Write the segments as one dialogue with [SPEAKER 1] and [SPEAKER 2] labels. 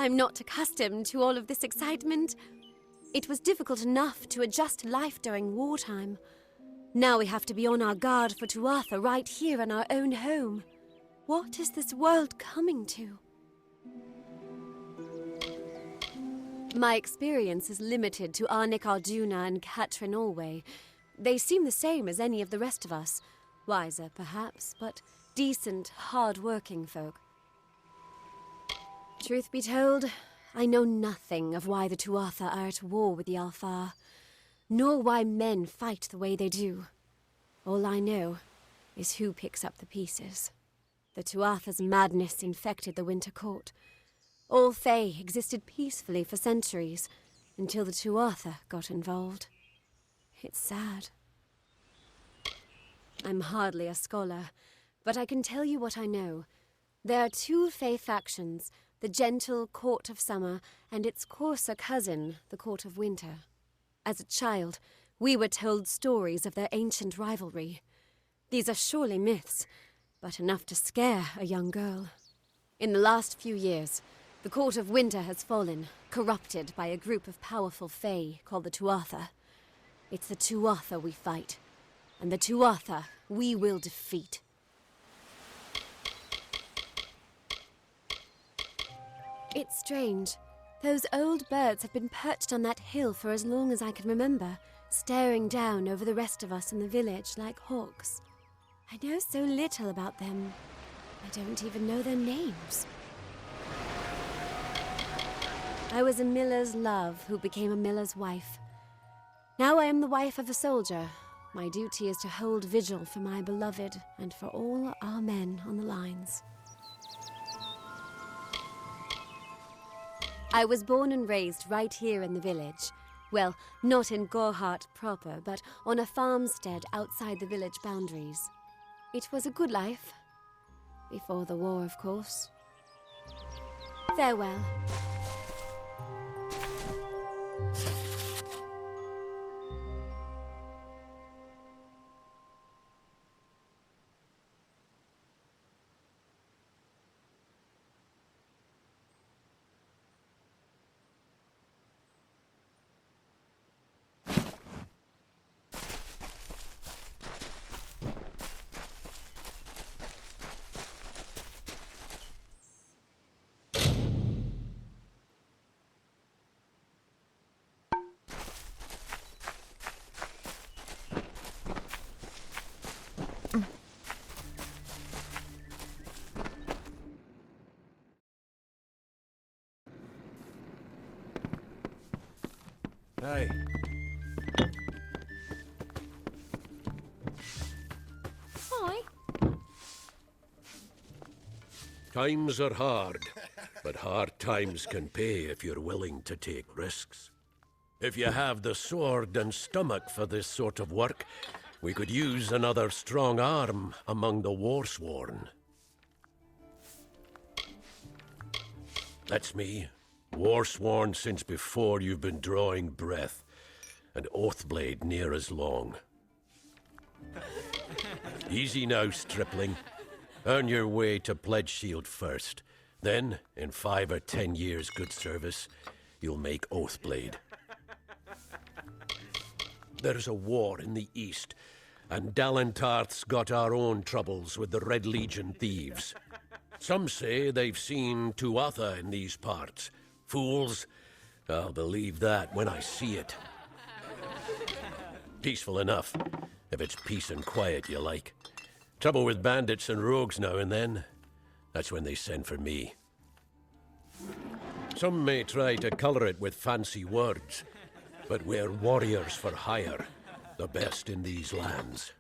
[SPEAKER 1] I'm not accustomed to all of this excitement. It was difficult enough to adjust to life during wartime. Now we have to be on our guard for Tuatha right here in our own home. What is this world coming to? My experience is limited to Arnik Arjuna and Katrin Allway. They seem the same as any of the rest of us. Wiser, perhaps, but decent, hard-working folk. Truth be told, I know nothing of why the Tuatha are at war with the Alfar, nor why men fight the way they do. All I know is who picks up the pieces. The Tuatha's madness infected the Winter Court. All Fae existed peacefully for centuries, until the Tuatha got involved. It's sad. I'm hardly a scholar, but I can tell you what I know. There are two Fae factions, the gentle Court of Summer and its coarser cousin, the Court of Winter. As a child, we were told stories of their ancient rivalry. These are surely myths, but enough to scare a young girl. In the last few years, the Court of Winter has fallen, corrupted by a group of powerful Fae called the Tuatha. It's the Tuatha we fight, and the Tuatha we will defeat. It's strange. Those old birds have been perched on that hill for as long as I can remember, staring down over the rest of us in the village like hawks. I know so little about them. I don't even know their names. I was a miller's love who became a miller's wife. Now I am the wife of a soldier. My duty is to hold vigil for my beloved and for all our men on the lines. I was born and raised right here in the village. Well, not in Gorhart proper, but on a farmstead outside the village boundaries. It was a good life. Before the war, of course. Farewell.
[SPEAKER 2] Hey.
[SPEAKER 1] Hi.
[SPEAKER 2] Times are hard, but hard times can pay if you're willing to take risks. If you have the sword and stomach for this sort of work, we could use another strong arm among the Warsworn. That's me. Warsworn since before you've been drawing breath, and Oathblade near as long. Easy now, stripling. Earn your way to Pledge Shield first. Then, in 5 or 10 years' good service, you'll make Oathblade. There's a war in the east, and Dalentarth's got our own troubles with the Red Legion thieves. Some say they've seen Tuatha in these parts. Fools. I'll believe that when I see it. Peaceful enough, if it's peace and quiet you like. Trouble with bandits and rogues now and then. That's when they send for me. Some may try to color it with fancy words, but we're warriors for hire, the best in these lands.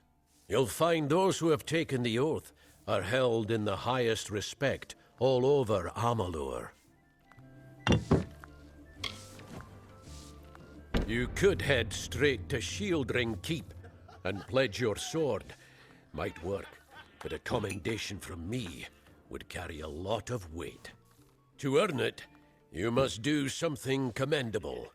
[SPEAKER 2] You'll find those who have taken the oath are held in the highest respect all over Amalur. You could head straight to Shieldring Keep and pledge your sword. Might work, but a commendation from me would carry a lot of weight. To earn it, you must do something commendable.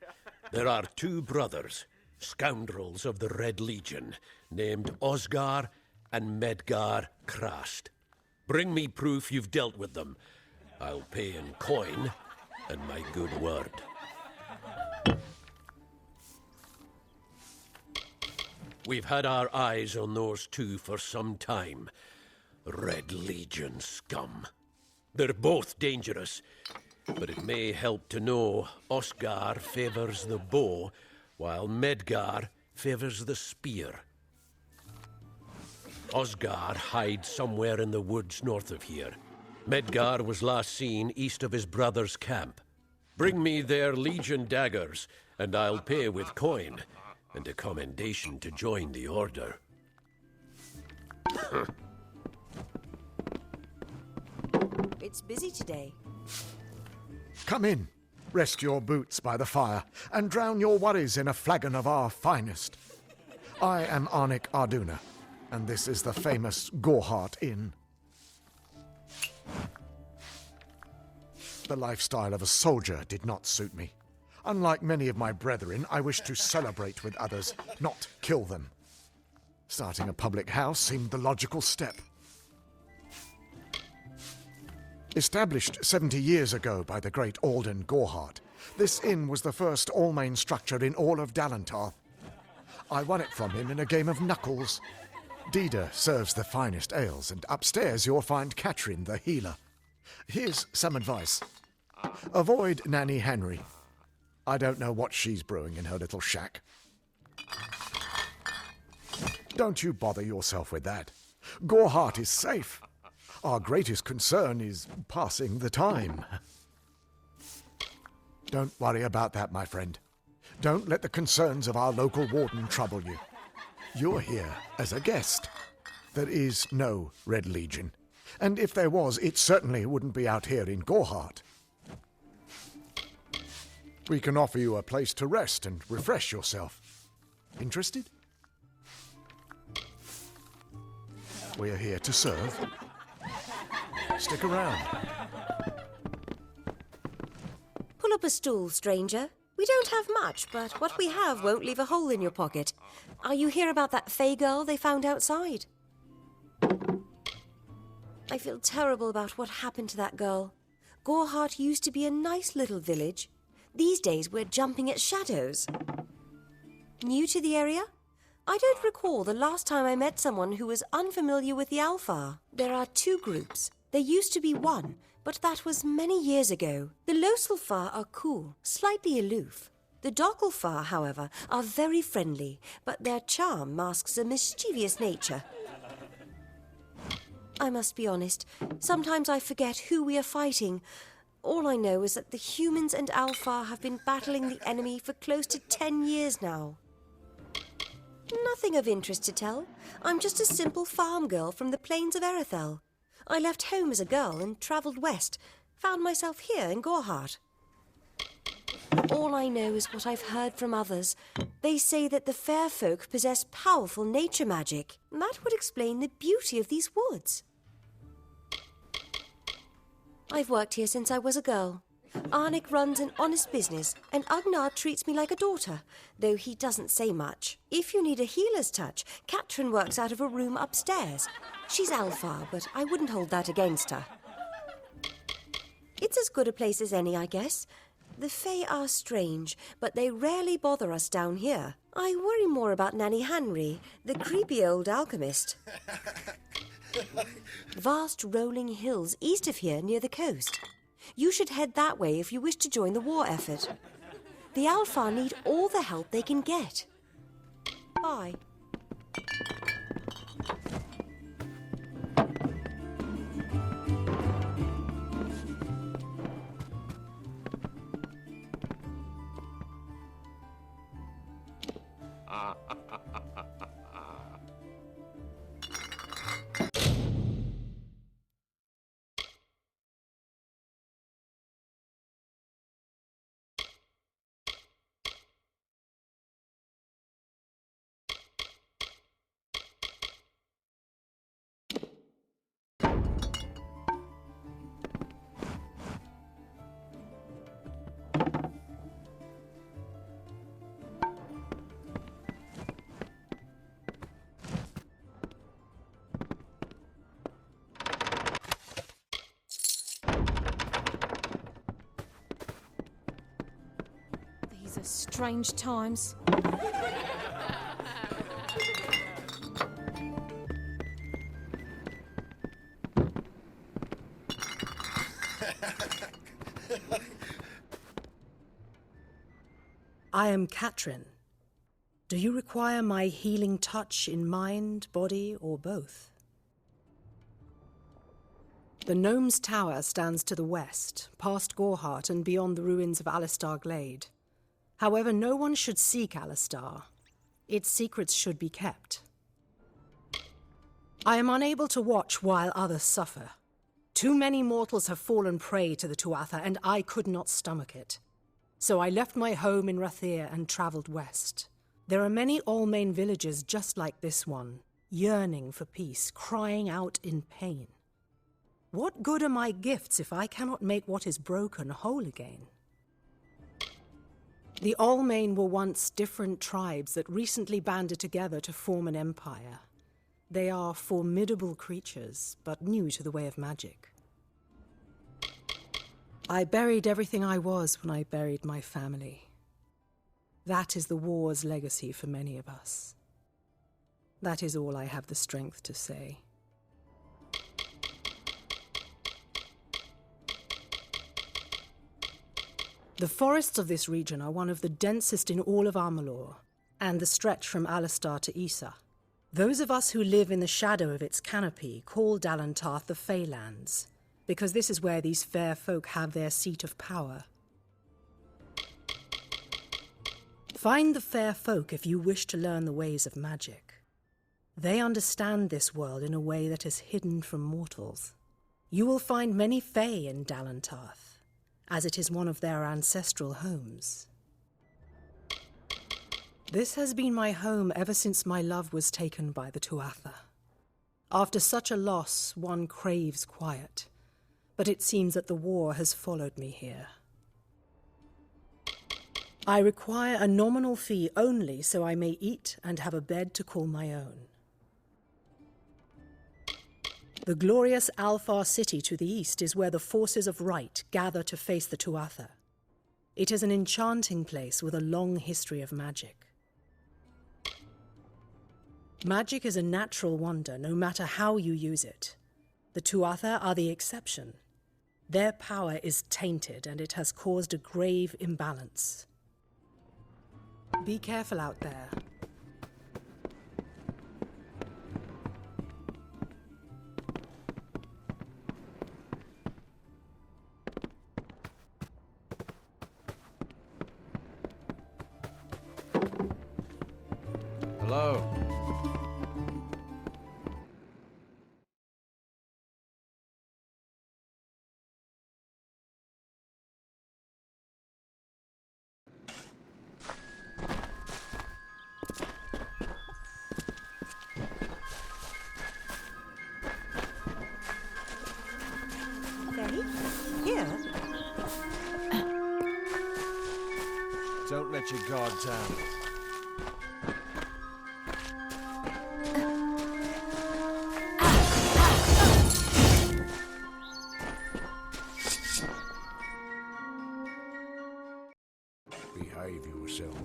[SPEAKER 2] There are 2 brothers, scoundrels of the Red Legion, named Osgar and Medgar Krast. Bring me proof you've dealt with them. I'll pay in coin, and my good word. We've had our eyes on those two for some time. Red Legion scum. They're both dangerous, but it may help to know Osgar favors the bow, while Medgar favors the spear. Osgar hides somewhere in the woods north of here. Medgar was last seen east of his brother's camp. Bring me their Legion daggers, and I'll pay with coin, and a commendation to join the order.
[SPEAKER 3] It's busy today.
[SPEAKER 4] Come in, rest your boots by the fire, and drown your worries in a flagon of our finest. I am Arnik Arduna, and this is the famous Gorhart Inn. The lifestyle of a soldier did not suit me. Unlike many of my brethren, I wish to celebrate with others, not kill them. Starting a public house seemed the logical step. Established 70 years ago by the great Alden Gorhart, this inn was the first all-main structure in all of Dalentarth. I won it from him in a game of knuckles. Dida serves the finest ales, and upstairs you'll find Katrin, the healer. Here's some advice. Avoid Nanny Henry. I don't know what she's brewing in her little shack. Don't you bother yourself with that. Gorhart is safe. Our greatest concern is passing the time. Don't worry about that, my friend. Don't let the concerns of our local warden trouble you. You're here as a guest. There is no Red Legion. And if there was, it certainly wouldn't be out here in Gorhart. We can offer you a place to rest and refresh yourself. Interested? We're here to serve. Stick around.
[SPEAKER 3] Pull up a stool, stranger. We don't have much, but what we have won't leave a hole in your pocket. Are you here about that Fey girl they found outside? I feel terrible about what happened to that girl. Gorhart used to be a nice little village. These days we're jumping at shadows. New to the area? I don't recall the last time I met someone who was unfamiliar with the Alfar. There are two groups. There used to be one, but that was many years ago. The Loselfar are cool, slightly aloof. The Dockelfar, however, are very friendly, but their charm masks a mischievous nature. I must be honest, sometimes I forget who we are fighting. All I know is that the humans and Alfar have been battling the enemy for close to 10 years now. Nothing of interest to tell. I'm just a simple farm girl from the plains of Erethel. I left home as a girl and travelled west. Found myself here in Gorhart. All I know is what I've heard from others. They say that the fair folk possess powerful nature magic. That would explain the beauty of these woods. I've worked here since I was a girl. Arnik runs an honest business, and Agnar treats me like a daughter, though he doesn't say much. If you need a healer's touch, Katrin works out of a room upstairs. She's Alfar, but I wouldn't hold that against her. It's as good a place as any, I guess. The Fae are strange, but they rarely bother us down here. I worry more about Nanny Henry, the creepy old alchemist. Vast rolling hills east of here near the coast. You should head that way if you wish to join the war effort. The Alfar need all the help they can get. Bye.
[SPEAKER 5] are strange times.
[SPEAKER 6] I am Katrin. Do you require my healing touch in mind, body, or both? The Gnome's Tower stands to the west, past Gorhart and beyond the ruins of Alistar Glade. However, no one should seek Alistar. Its secrets should be kept. I am unable to watch while others suffer. Too many mortals have fallen prey to the Tuatha, and I could not stomach it. So I left my home in Rathir and travelled west. There are many Almain villages just like this one, yearning for peace, crying out in pain. What good are my gifts if I cannot make what is broken whole again? The Almain were once different tribes that recently banded together to form an empire. They are formidable creatures, but new to the way of magic. I buried everything I was when I buried my family. That is the war's legacy for many of us. That is all I have the strength to say. The forests of this region are one of the densest in all of Amalur, and the stretch from Alistar to Issa. Those of us who live in the shadow of its canopy call Dalantarth the Feylands, because this is where these fair folk have their seat of power. Find the fair folk if you wish to learn the ways of magic. They understand this world in a way that is hidden from mortals. You will find many Fey in Dalantarth, as it is one of their ancestral homes. This has been my home ever since my love was taken by the Tuatha. After such a loss, one craves quiet, but it seems that the war has followed me here. I require a nominal fee only so I may eat and have a bed to call my own. The glorious Alfar city to the east is where the forces of right gather to face the Tuatha. It is an enchanting place with a long history of magic. Magic is a natural wonder, no matter how you use it. The Tuatha are the exception. Their power is tainted, and it has caused a grave imbalance. Be careful out there.
[SPEAKER 2] Hello.
[SPEAKER 3] Here?
[SPEAKER 4] Don't let your guard down. Behave yourself.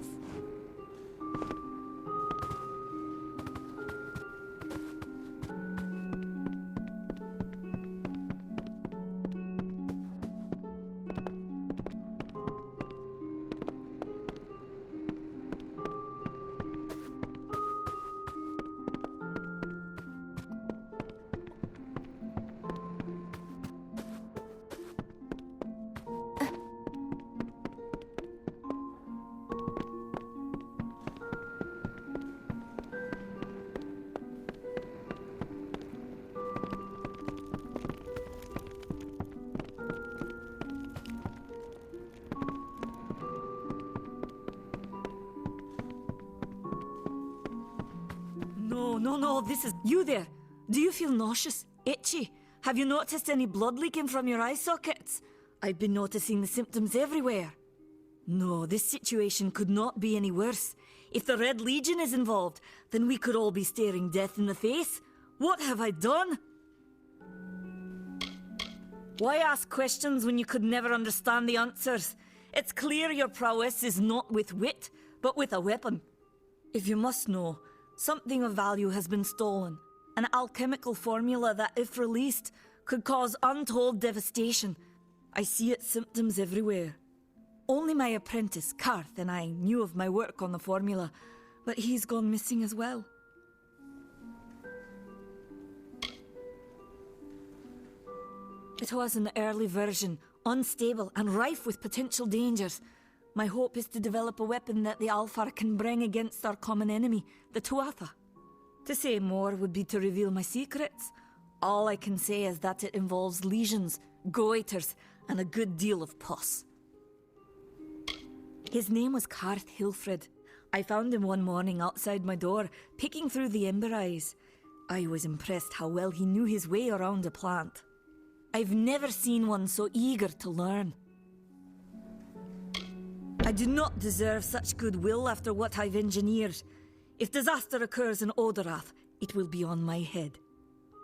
[SPEAKER 7] No, this is... You there? Do you feel nauseous? Itchy? Have you noticed any blood leaking from your eye sockets? I've been noticing the symptoms everywhere. No, this situation could not be any worse. If the Red Legion is involved, then we could all be staring death in the face. What have I done? Why ask questions when you could never understand the answers? It's clear your prowess is not with wit, but with a weapon. If you must know, something of value has been stolen. An alchemical formula that, if released, could cause untold devastation. I see its symptoms everywhere. Only my apprentice, Karth, and I knew of my work on the formula, but he's gone missing as well. It was an early version, unstable and rife with potential dangers. My hope is to develop a weapon that the Alfar can bring against our common enemy, the Tuatha. To say more would be to reveal my secrets. All I can say is that it involves lesions, goiters, and a good deal of pus. His name was Karth Hilfred. I found him one morning outside my door, picking through the ember eyes. I was impressed how well he knew his way around a plant. I've never seen one so eager to learn. I do not deserve such goodwill after what I've engineered. If disaster occurs in Odorath, it will be on my head.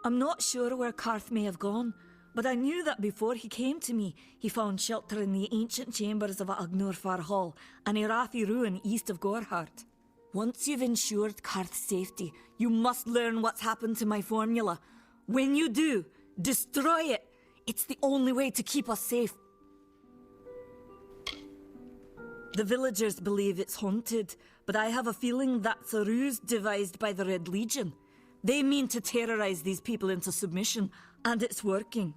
[SPEAKER 7] I'm not sure where Karth may have gone, but I knew that before he came to me, he found shelter in the ancient chambers of Agnurfar Hall, an Irathi ruin east of Gorhart. Once you've ensured Karth's safety, you must learn what's happened to my formula. When you do, destroy it. It's the only way to keep us safe. The villagers believe it's haunted, but I have a feeling that's a ruse devised by the Red Legion. They mean to terrorize these people into submission, and it's working.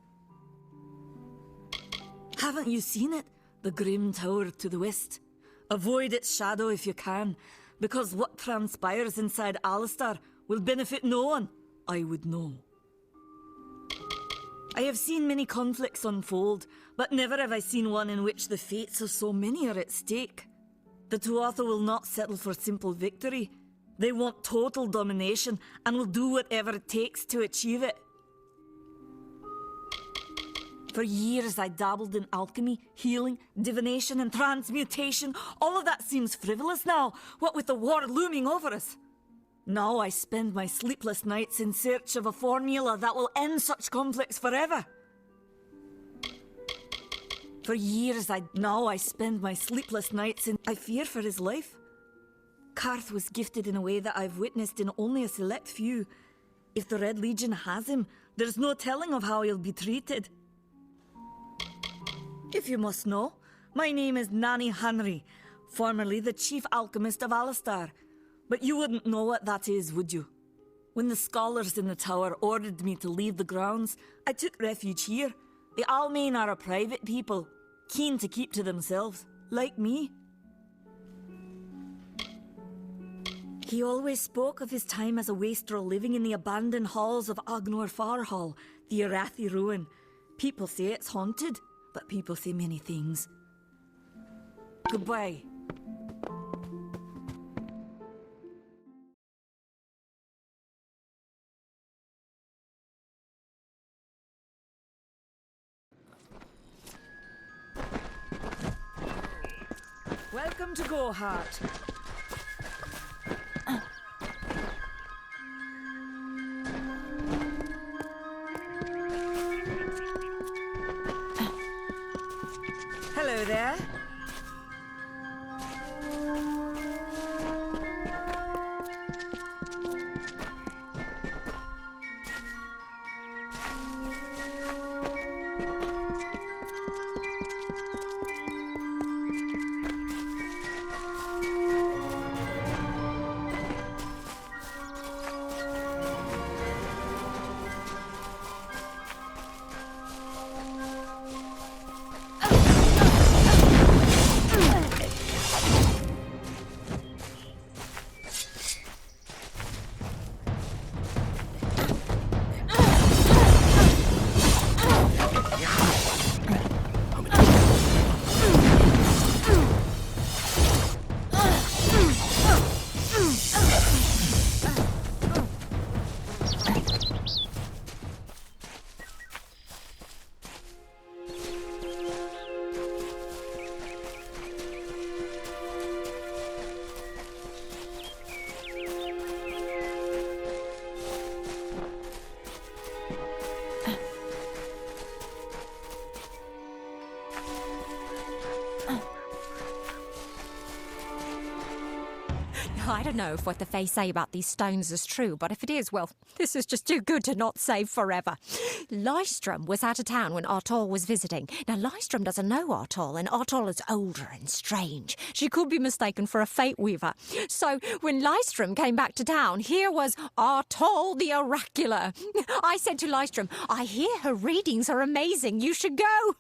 [SPEAKER 7] Haven't you seen it? The grim tower to the west. Avoid its shadow if you can, because what transpires inside Alistar will benefit no one. I would know. I have seen many conflicts unfold, but never have I seen one in which the fates of so many are at stake. The Tuatha will not settle for simple victory. They want total domination and will do whatever it takes to achieve it. For years I dabbled in alchemy, healing, divination and transmutation. All of that seems frivolous now, what with the war looming over us. Now I spend my sleepless nights in search of a formula that will end such conflicts forever. For years I spend my sleepless nights in... I fear for his life. Karth was gifted in a way that I've witnessed in only a select few. If the Red Legion has him, there's no telling of how he'll be treated. If you must know, my name is Nani Henry, formerly the chief alchemist of Alistar. But you wouldn't know what that is, would you? When the scholars in the tower ordered me to leave the grounds, I took refuge here. The Almain are a private people, keen to keep to themselves, like me. He always spoke of his time as a wastrel living in the abandoned halls of Agnurfar Hall, the Irathi ruin. People say it's haunted, but people say many things. Goodbye. Welcome to Gorhart. Hello there.
[SPEAKER 5] don't know if what the Fae say about these stones is true, but if it is, well, this is just too good to not save forever. Lystrom was out of town when Artol was visiting. Now, Lystrom doesn't know Artol, and Artol is older and strange. She could be mistaken for a Fate Weaver. So, when Lystrom came back to town, here was Artol the Oracular. I said to Lystrom, I hear her readings are amazing. You should go.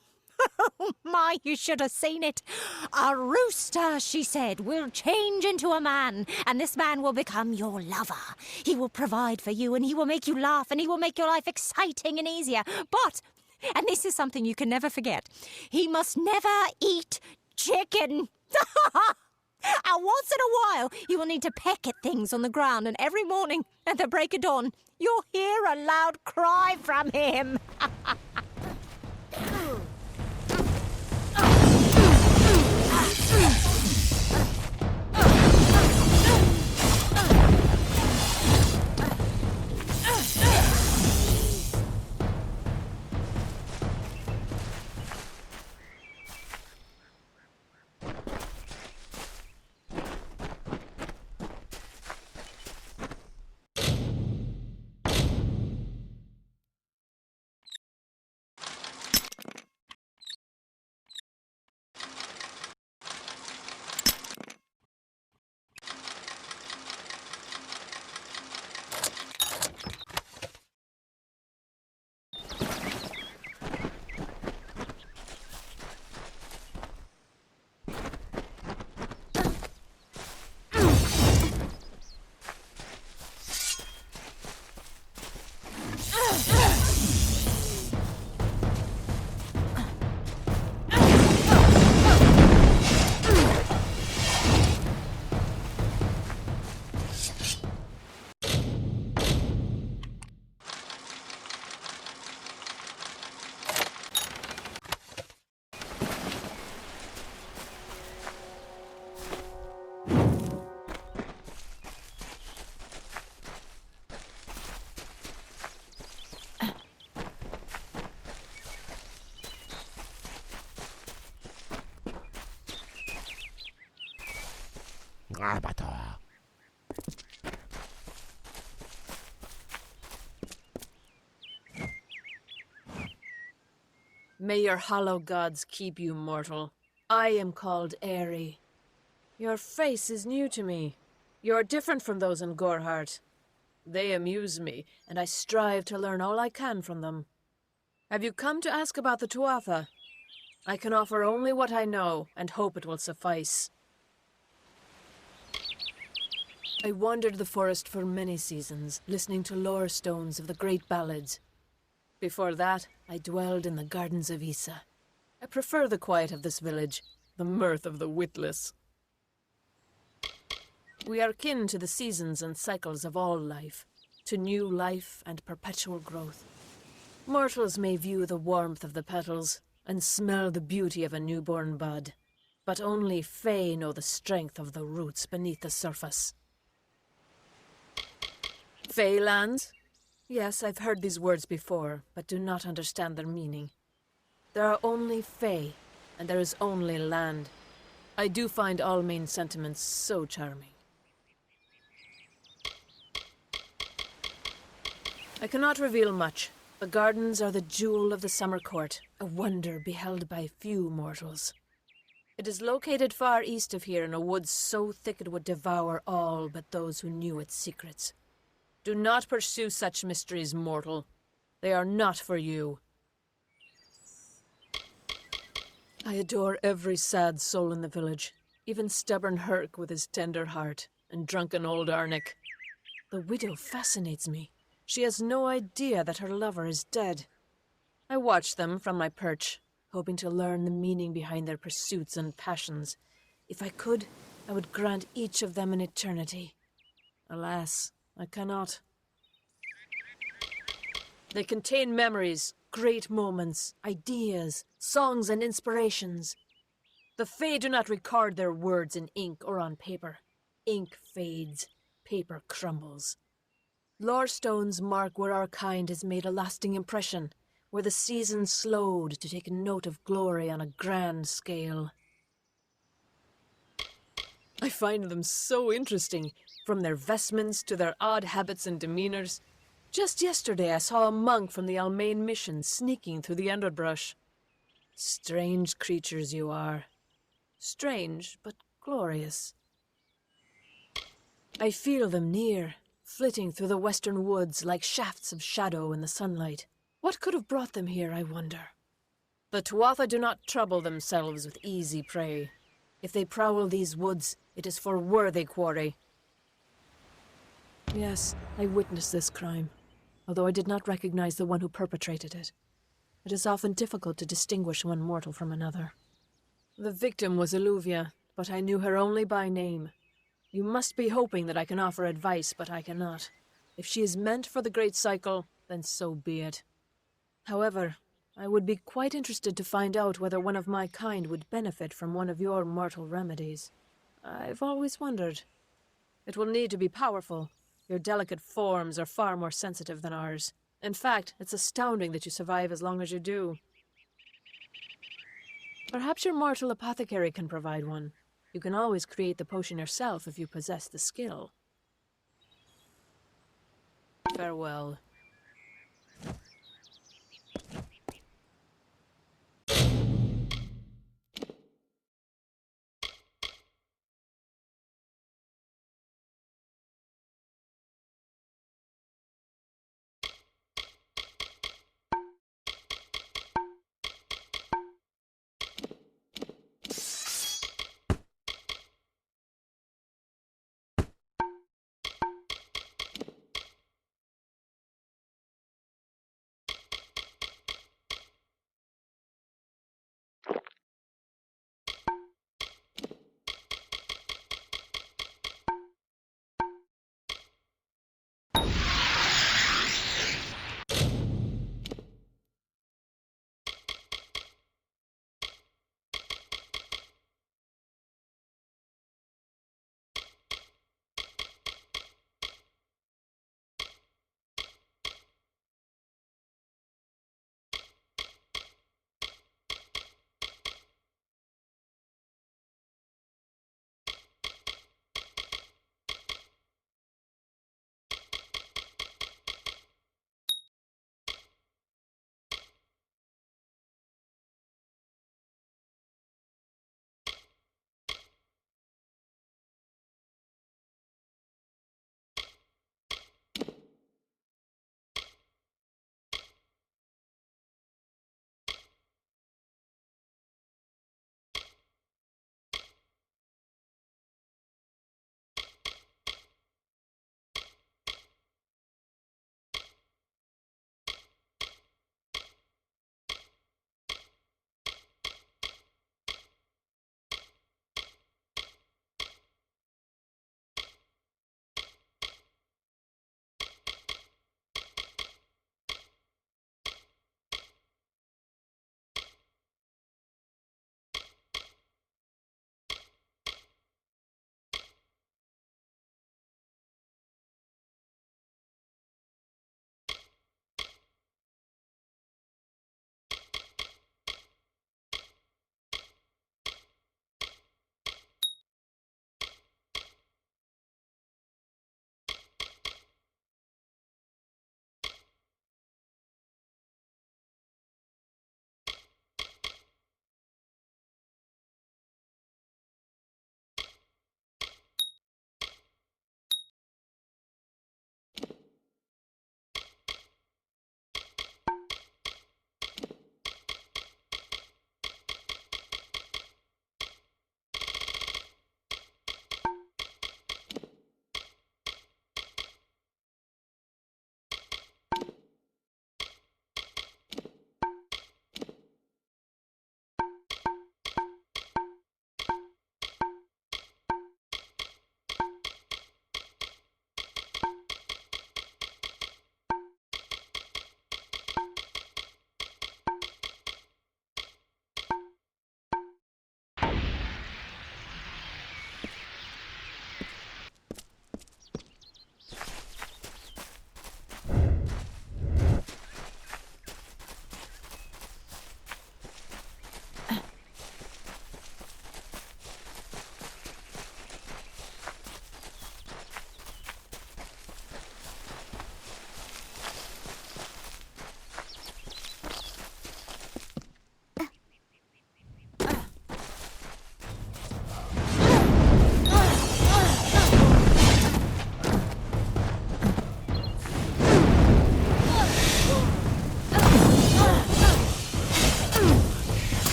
[SPEAKER 5] Oh, my, you should have seen it. A rooster, she said, will change into a man, and this man will become your lover. He will provide for you, and he will make you laugh, and he will make your life exciting and easier. But, and this is something you can never forget, he must never eat chicken. And once in a while, you will need to peck at things on the ground, and every morning at the break of dawn, you'll hear a loud cry from him.
[SPEAKER 8] May your hollow gods keep you, mortal. I am called Aerie. Your face is new to me. You're different from those in Gorhart. They amuse me, and I strive to learn all I can from them. Have you come to ask about the Tuatha? I can offer only what I know, and hope it will suffice. I wandered the forest for many seasons, listening to lore stones of the great ballads. Before that, I dwelled in the gardens of Issa. I prefer the quiet of this village, the mirth of the witless. We are kin to the seasons and cycles of all life, to new life and perpetual growth. Mortals may view the warmth of the petals and smell the beauty of a newborn bud, but only Fae know the strength of the roots beneath the surface. Fae lands? Yes, I've heard these words before, but do not understand their meaning. There are only Fae, and there is only land. I do find all main sentiments so charming. I cannot reveal much. The gardens are the jewel of the summer court, a wonder beheld by few mortals. It is located far east of here in a wood so thick it would devour all but those who knew its secrets. Do not pursue such mysteries, mortal. They are not for you. I adore every sad soul in the village, even stubborn Herc with his tender heart, and drunken old Arnick. The widow fascinates me. She has no idea that her lover is dead. I watch them from my perch, hoping to learn the meaning behind their pursuits and passions. If I could, I would grant each of them an eternity. Alas, I cannot. They contain memories, great moments, ideas, songs and inspirations. The Fae do not record their words in ink or on paper. Ink fades, paper crumbles. Lore stones mark where our kind has made a lasting impression, where the seasons slowed to take note of glory on a grand scale. I find them so interesting, from their vestments to their odd habits and demeanors. Just yesterday I saw a monk from the Almain mission sneaking through the underbrush. Strange creatures you are. Strange, but glorious. I feel them near, flitting through the western woods like shafts of shadow in the sunlight. What could have brought them here, I wonder? The Tuatha do not trouble themselves with easy prey. If they prowl these woods, it is for worthy quarry. Yes, I witnessed this crime, although I did not recognize the one who perpetrated it. It is often difficult to distinguish one mortal from another. The victim was Illuvia, but I knew her only by name. You must be hoping that I can offer advice, but I cannot. If she is meant for the Great Cycle, then so be it. However, I would be quite interested to find out whether one of my kind would benefit from one of your mortal remedies. I've always wondered. It will need to be powerful. Your delicate forms are far more sensitive than ours. In fact, it's astounding that you survive as long as you do. Perhaps your mortal apothecary can provide one. You can always create the potion yourself if you possess the skill. Farewell.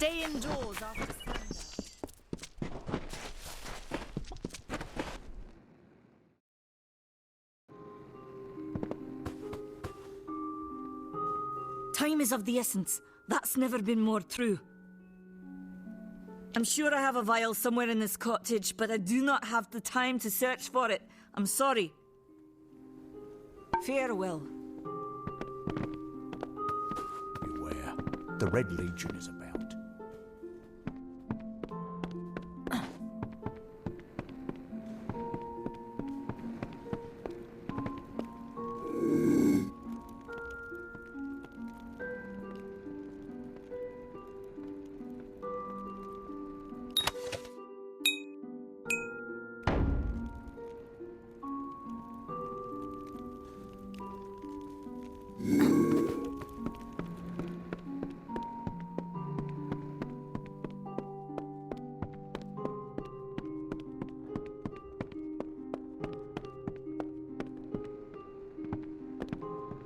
[SPEAKER 7] Stay indoors after sundown. Time is of the essence. That's never been more true. I'm sure I have a vial somewhere in this cottage, but I do not have the time to search for it. I'm sorry. Farewell.
[SPEAKER 9] Beware. The Red Legion is about.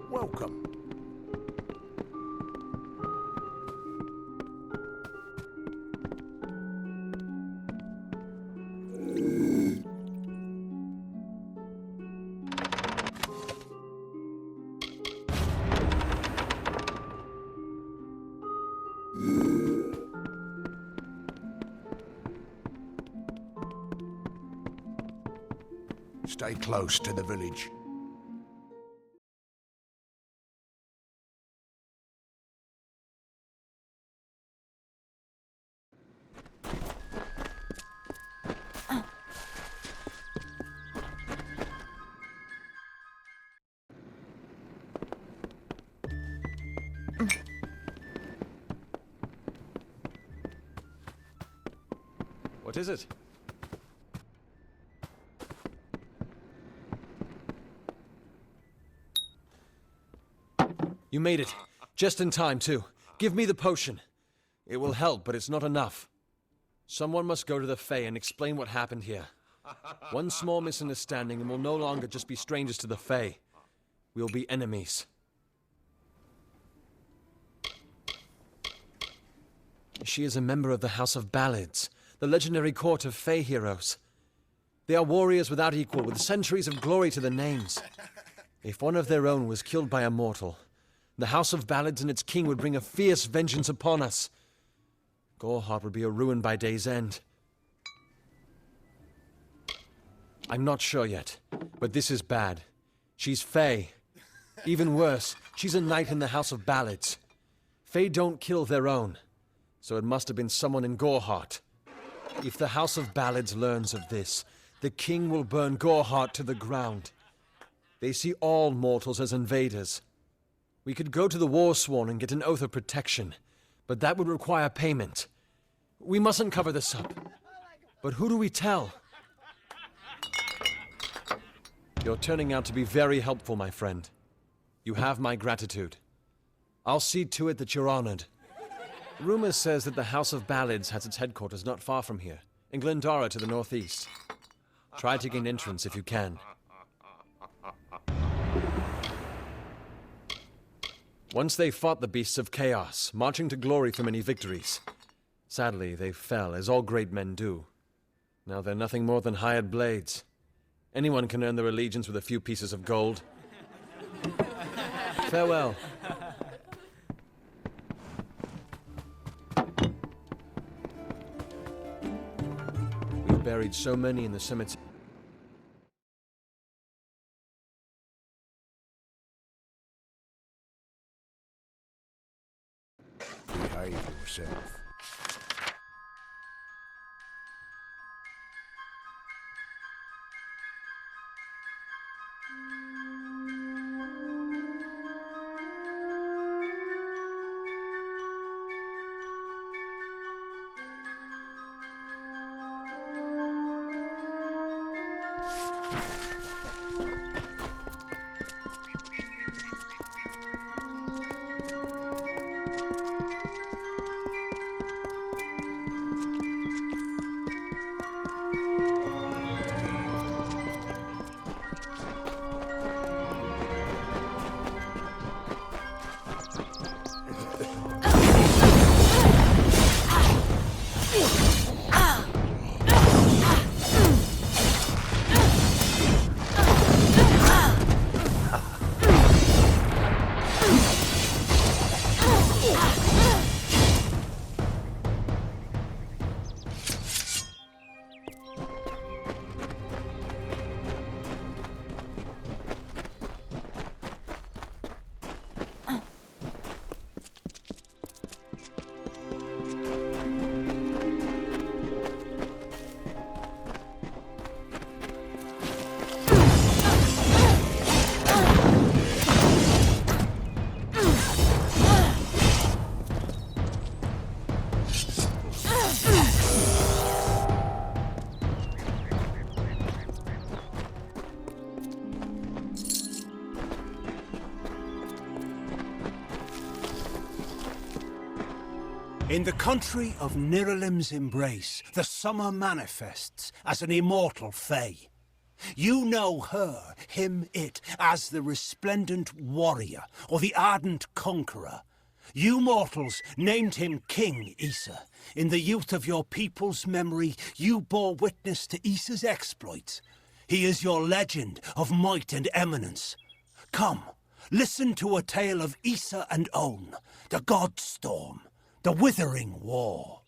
[SPEAKER 4] Welcome. Stay close to the village.
[SPEAKER 10] What is it? You made it. Just in time, too. Give me the potion. It will help, but it's not enough. Someone must go to the Fae and explain what happened here. One small misunderstanding and we'll no longer just be strangers to the Fae. We'll be enemies. She is a member of the House of Ballads, the legendary court of Fae heroes. They are warriors without equal, with centuries of glory to their names. If one of their own was killed by a mortal, the House of Ballads and its king would bring a fierce vengeance upon us. Gorehart would be a ruin by day's end. I'm not sure yet, but this is bad. She's Fae. Even worse, she's a knight in the House of Ballads. Fae don't kill their own, so it must have been someone in Gorehart. If the House of Ballads learns of this, the king will burn Gorehart to the ground. They see all mortals as invaders. We could go to the Warsworn and get an oath of protection, but that would require payment. We mustn't cover this up. But who do we tell? You're turning out to be very helpful, my friend. You have my gratitude. I'll see to it that you're honored. Rumor says that the House of Ballads has its headquarters not far from here, in Glendara to the northeast. Try to gain entrance if you can. Once they fought the beasts of chaos, marching to glory for many victories. Sadly, they fell, as all great men do. Now they're nothing more than hired blades. Anyone can earn their allegiance with a few pieces of gold. Farewell. We've buried so many in the cemetery.
[SPEAKER 4] Behave yourself.
[SPEAKER 9] In the country of Niralim's embrace, the summer manifests as an immortal fae. You know her, him, it, as the resplendent warrior, or the ardent conqueror. You mortals named him King Issa. In the youth of your people's memory, you bore witness to Issa's exploits. He is your legend of might and eminence. Come, listen to a tale of Issa and On, the God Storm, the Withering War.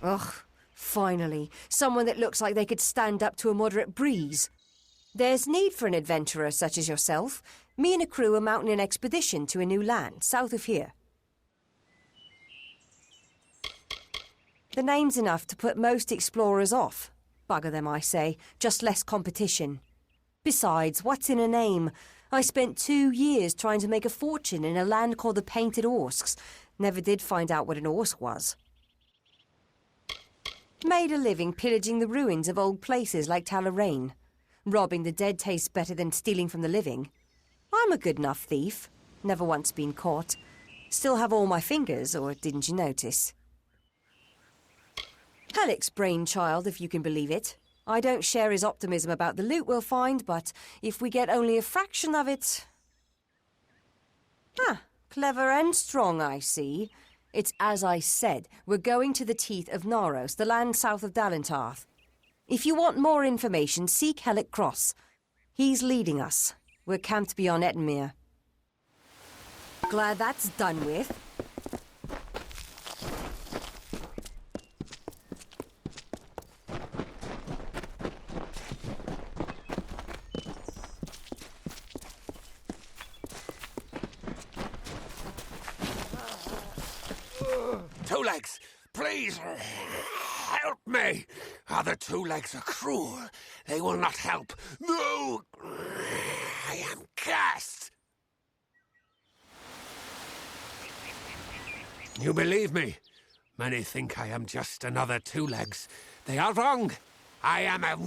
[SPEAKER 3] Ugh, finally, someone that looks like they could stand up to a moderate breeze. There's need for an adventurer such as yourself. Me and a crew are mounting an expedition to a new land, south of here. The name's enough to put most explorers off. Bugger them, I say. Just less competition. Besides, what's in a name? I spent 2 years trying to make a fortune in a land called the Painted Orsks. Never did find out what an Orsk was. Made a living pillaging the ruins of old places like Talarain. Robbing the dead tastes better than stealing from the living. I'm a good enough thief. Never once been caught. Still have all my fingers, or didn't you notice? Halleck's brainchild, if you can believe it. I don't share his optimism about the loot we'll find, but if we get only a fraction of it... Ah, clever and strong, I see. It's as I said, we're going to the teeth of Naros, the land south of Dalentarth. If you want more information, seek Halleck Cross. He's leading us. We're camped beyond Ettenmere. Glad that's done with.
[SPEAKER 2] Two Legs, please, help me. Other Two Legs are cruel. They will not help. No, I am cursed. You believe me? Many think I am just another Two Legs. They are wrong. I am a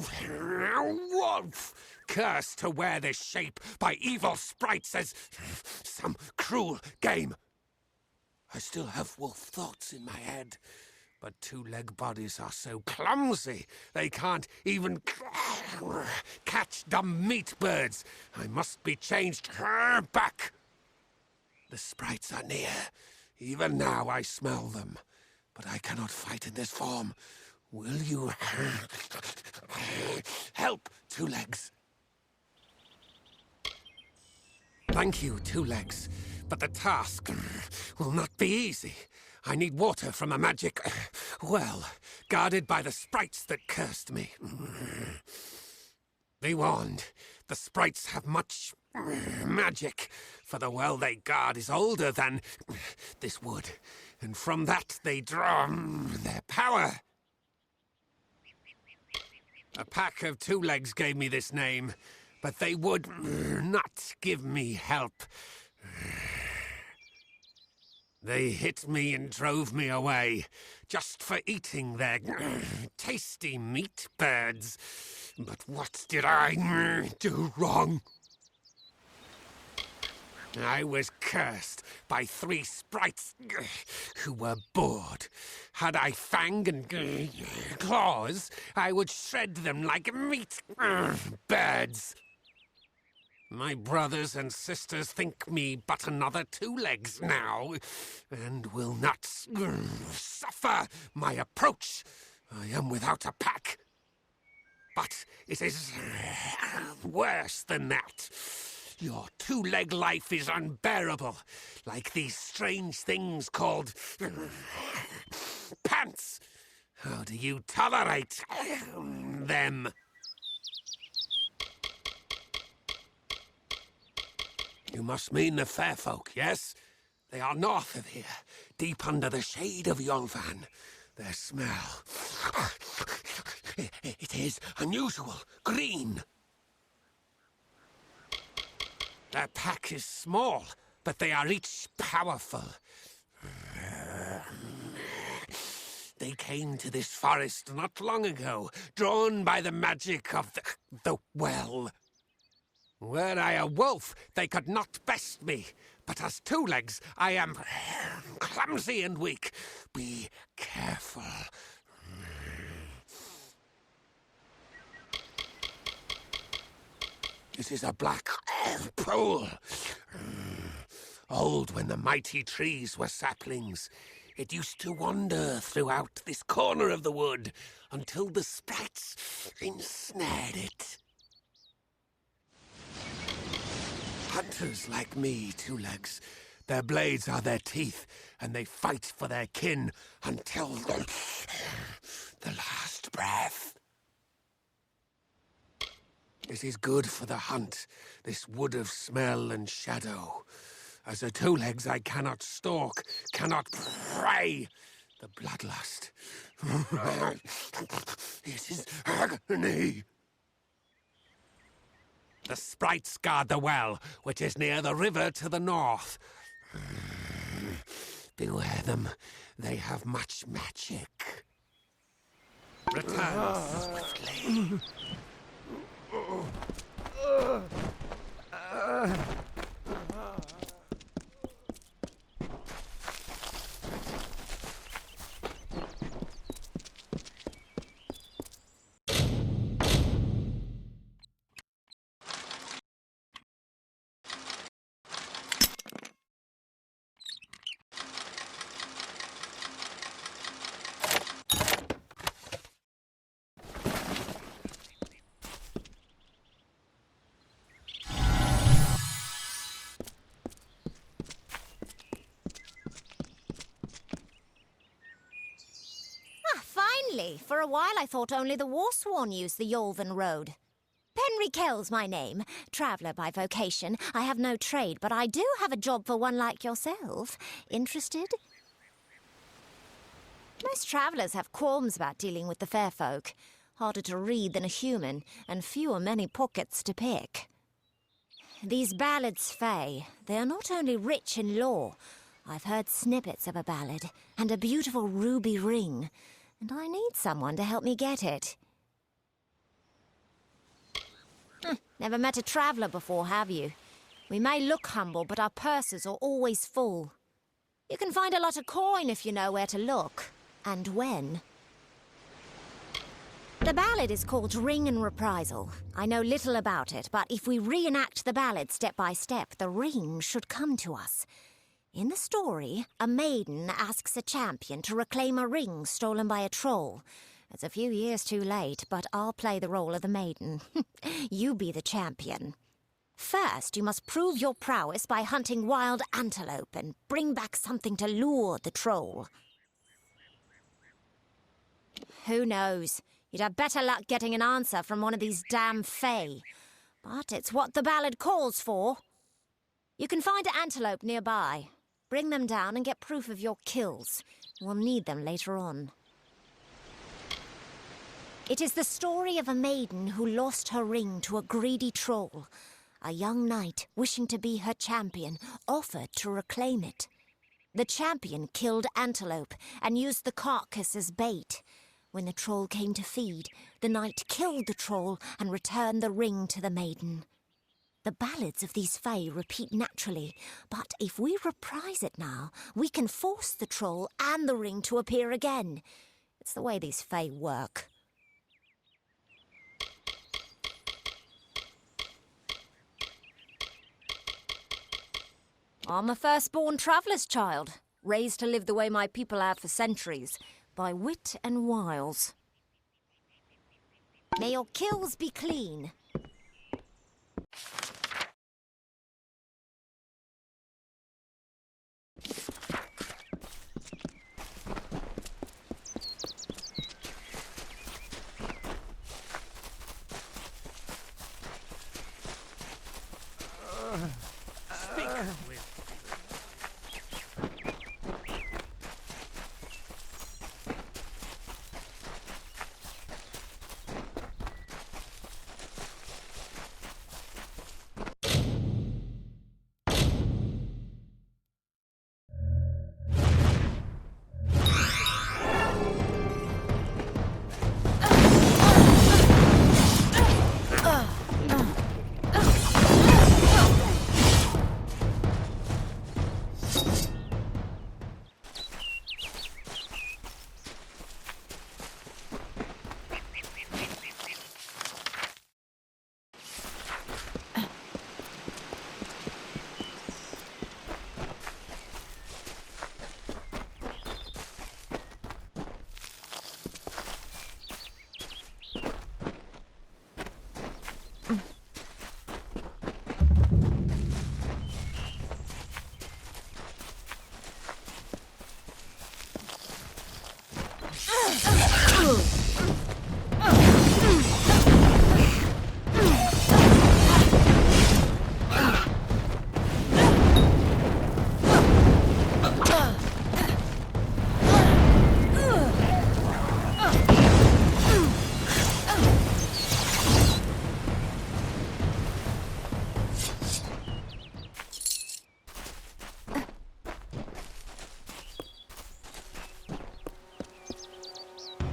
[SPEAKER 2] wolf, cursed to wear this shape by evil sprites as some cruel game. I still have wolf thoughts in my head, but two-leg bodies are so clumsy, they can't even catch dumb meat birds. I must be changed back. The sprites are near. Even now I smell them, but I cannot fight in this form. Will you help, Two Legs? Thank you, Two Legs. But the task will not be easy. I need water from a magic well, guarded by the sprites that cursed me. Be warned, the sprites have much magic, for the well they guard is older than this wood, and from that they draw their power. A pack of Two Legs gave me this name, but they would not give me help. They hit me and drove me away, just for eating their tasty meat birds. But what did I do wrong? I was cursed by 3 sprites who were bored. Had I fang and claws, I would shred them like meat birds. My brothers and sisters think me but another Two Legs now, and will not suffer my approach. I am without a pack. But it is worse than that. Your two-leg life is unbearable, like these strange things called pants. How do you tolerate them? You must mean the fair folk, yes?
[SPEAKER 11] They are north of here, deep under the shade of Yolvan. Their smell... It is unusual, green. Their pack is small, but they are each powerful. They came to this forest not long ago, drawn by the magic of the well. Were I a wolf, they could not best me. But as two legs, I am clumsy and weak. Be careful. This is a black pool. Old when the mighty trees were saplings. It used to wander throughout this corner of the wood until the sprites ensnared it. Hunters like me, Two Legs. Their blades are their teeth, and they fight for their kin until the last breath. It is good for the hunt, this wood of smell and shadow. As a Two Legs, I cannot stalk, cannot prey. The bloodlust. It is agony. The sprites guard the well, which is near the river to the north. Beware them. They have much magic. Return swiftly.
[SPEAKER 5] Finally! For a while I thought only the Warsworn used the Yolvan Road. Penry Kell's my name. Traveller by vocation. I have no trade, but I do have a job for one like yourself. Interested? Most travellers have qualms about dealing with the fair folk. Harder to read than a human, and fewer many pockets to pick. These ballads, Fae, they are not only rich in lore. I've heard snippets of a ballad, and a beautiful ruby ring. And I need someone to help me get it. Never met a traveller before, have you? We may look humble, but our purses are always full. You can find a lot of coin if you know where to look, and when. The ballad is called Ring and Reprisal. I know little about it, but if we reenact the ballad step by step, the ring should come to us. In the story, a maiden asks a champion to reclaim a ring stolen by a troll. It's a few years too late, but I'll play the role of the maiden. You be the champion. First, you must prove your prowess by hunting wild antelope and bring back something to lure the troll. Who knows? You'd have better luck getting an answer from one of these damn fae. But it's what the ballad calls for. You can find an antelope nearby. Bring them down and get proof of your kills. We'll need them later on. It is the story of a maiden who lost her ring to a greedy troll. A young knight, wishing to be her champion, offered to reclaim it. The champion killed antelope and used the carcass as bait. When the troll came to feed, the knight killed the troll and returned the ring to the maiden. The ballads of these fae repeat naturally, but if we reprise it now, we can force the troll and the ring to appear again. It's the way these fae work. I'm a firstborn traveller's child, raised to live the way my people have for centuries, by wit and wiles. May your kills be clean.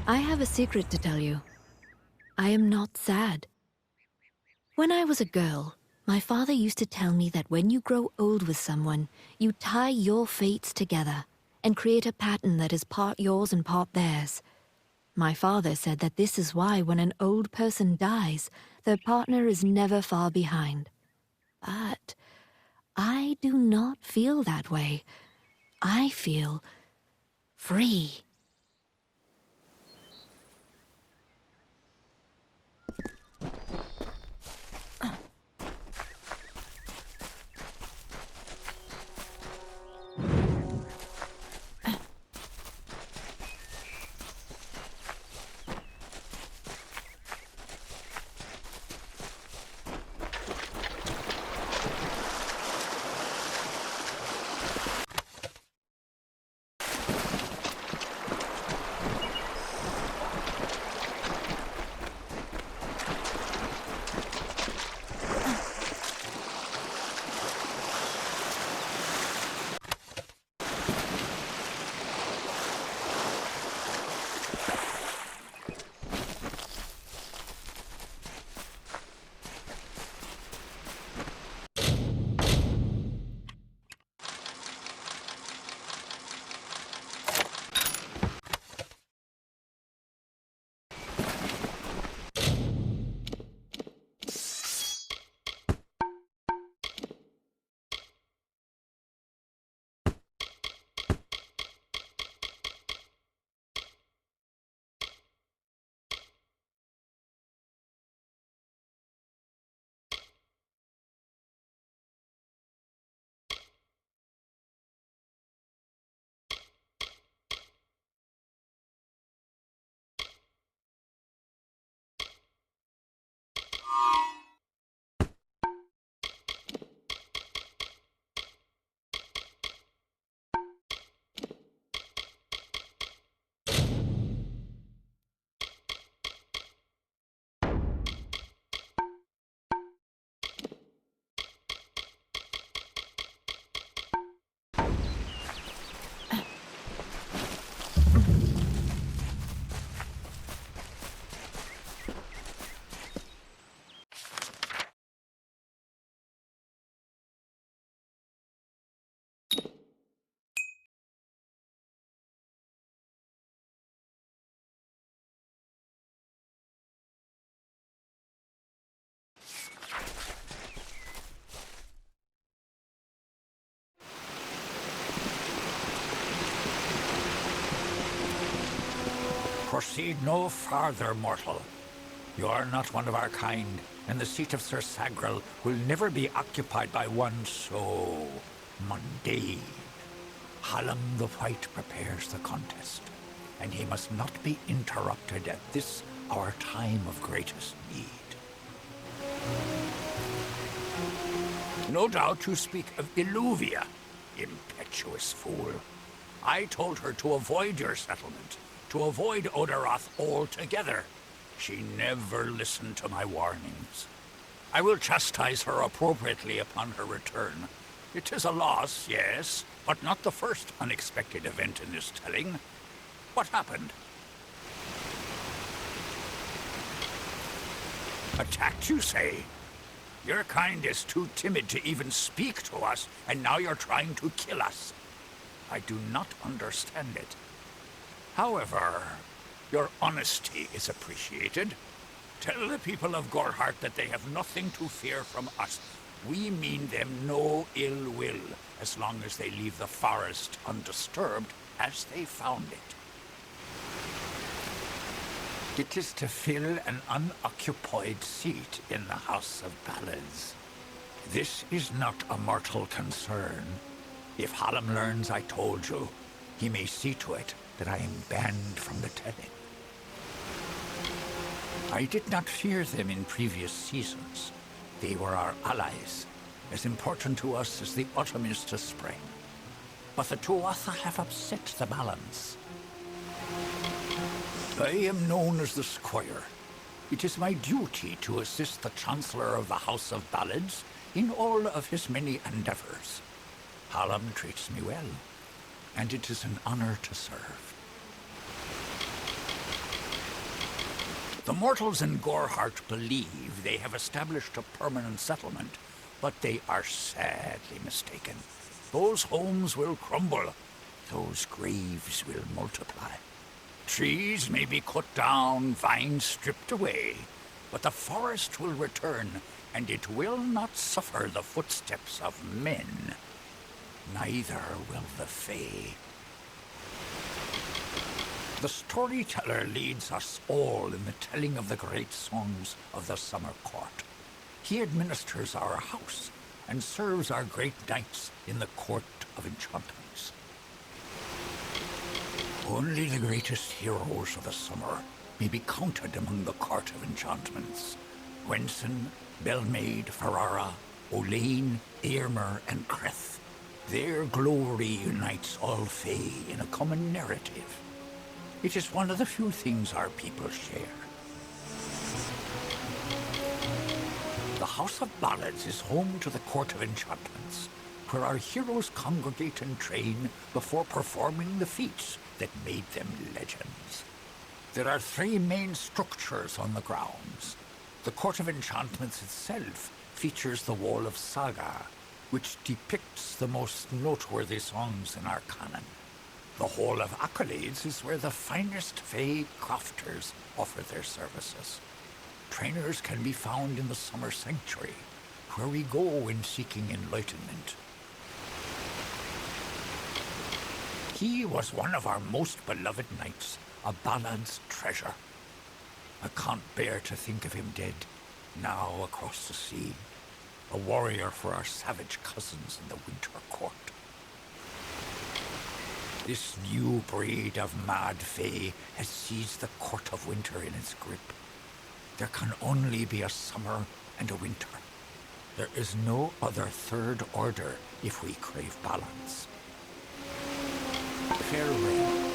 [SPEAKER 12] I have a secret to tell you. I am not sad. When I was a girl, my father used to tell me that when you grow old with someone, you tie your fates together and create a pattern that is part yours and part theirs. My father said that this is why when an old person dies, their partner is never far behind. But I do not feel that way. I feel free.
[SPEAKER 13] Proceed no farther, mortal. You are not one of our kind, and the seat of Sir Sagrel will never be occupied by one so mundane. Hallam the White prepares the contest, and he must not be interrupted at this, our time of greatest need. No doubt you speak of Illuvia, impetuous fool. I told her to avoid your settlement, to avoid Oderoth altogether. She never listened to my warnings. I will chastise her appropriately upon her return. It is a loss, yes, but not the first unexpected event in this telling. What happened? Attacked, you say? Your kind is too timid to even speak to us, and now you're trying to kill us. I do not understand it. However, your honesty is appreciated. Tell the people of Gorhart that they have nothing to fear from us. We mean them no ill will, as long as they leave the forest undisturbed as they found it. It is to fill an unoccupied seat in the House of Ballads. This is not a mortal concern. If Hallam learns I told you, he may see to it that I am banned from the telling. I did not fear them in previous seasons. They were our allies, as important to us as the autumn is to spring. But the Tuatha have upset the balance. I am known as the Squire. It is my duty to assist the Chancellor of the House of Ballads in all of his many endeavors. Hallam treats me well, and it is an honor to serve. The mortals in Gorehart believe they have established a permanent settlement, but they are sadly mistaken. Those homes will crumble. Those graves will multiply. Trees may be cut down, vines stripped away, but the forest will return, and it will not suffer the footsteps of men. Neither will the Fae. The storyteller leads us all in the telling of the great songs of the Summer Court. He administers our house and serves our great knights in the Court of Enchantments. Only the greatest heroes of the summer may be counted among the Court of Enchantments. Gwenson, Belmaid, Ferrara, Olaine, Eärmer, and Creth. Their glory unites all Fae in a common narrative. It is one of the few things our people share. The House of Ballads is home to the Court of Enchantments, where our heroes congregate and train before performing the feats that made them legends. There are 3 main structures on the grounds. The Court of Enchantments itself features the Wall of Saga, which depicts the most noteworthy songs in our canon. The Hall of Accolades is where the finest Fae crafters offer their services. Trainers can be found in the Summer Sanctuary, where we go when seeking enlightenment. He was one of our most beloved knights, a ballad's treasure. I can't bear to think of him dead, now across the sea, a warrior for our savage cousins in the Winter Court. This new breed of mad Fae has seized the Court of Winter in its grip. There can only be a summer and a winter. There is no other third order if we crave balance. Farewell.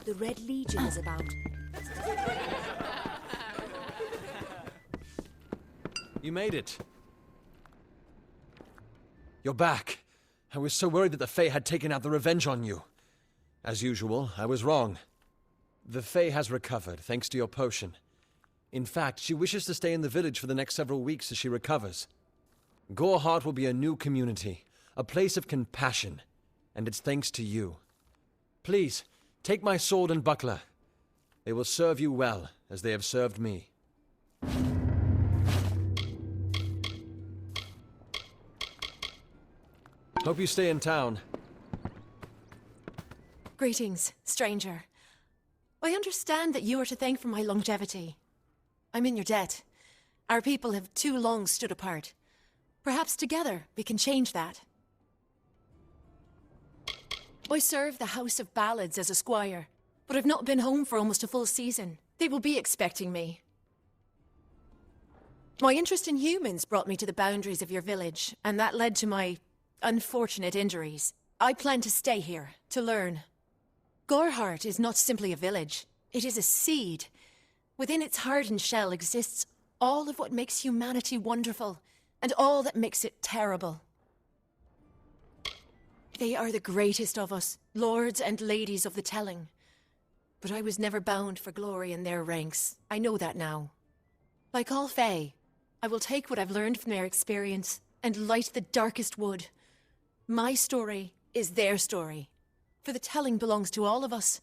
[SPEAKER 3] The Red Legion is about.
[SPEAKER 10] You made it. You're back. I was so worried that the Fae had taken out the revenge on you. As usual, I was wrong. The Fae has recovered, thanks to your potion. In fact, she wishes to stay in the village for the next several weeks as she recovers. Gorehart will be a new community, a place of compassion, and it's thanks to you. Please, take my sword and buckler. They will serve you well, as they have served me. Hope you stay in town.
[SPEAKER 14] Greetings, stranger. I understand that you are to thank for my longevity. I'm in your debt. Our people have too long stood apart. Perhaps together we can change that. I serve the House of Ballads as a squire, but I've not been home for almost a full season. They will be expecting me. My interest in humans brought me to the boundaries of your village, and that led to my unfortunate injuries. I plan to stay here, to learn. Gorehart is not simply a village. It is a seed. Within its hardened shell exists all of what makes humanity wonderful, and all that makes it terrible. They are the greatest of us, lords and ladies of the telling. But I was never bound for glory in their ranks. I know that now. Like all Fae, I will take what I've learned from their experience and light the darkest wood. My story is their story, for the telling belongs to all of us.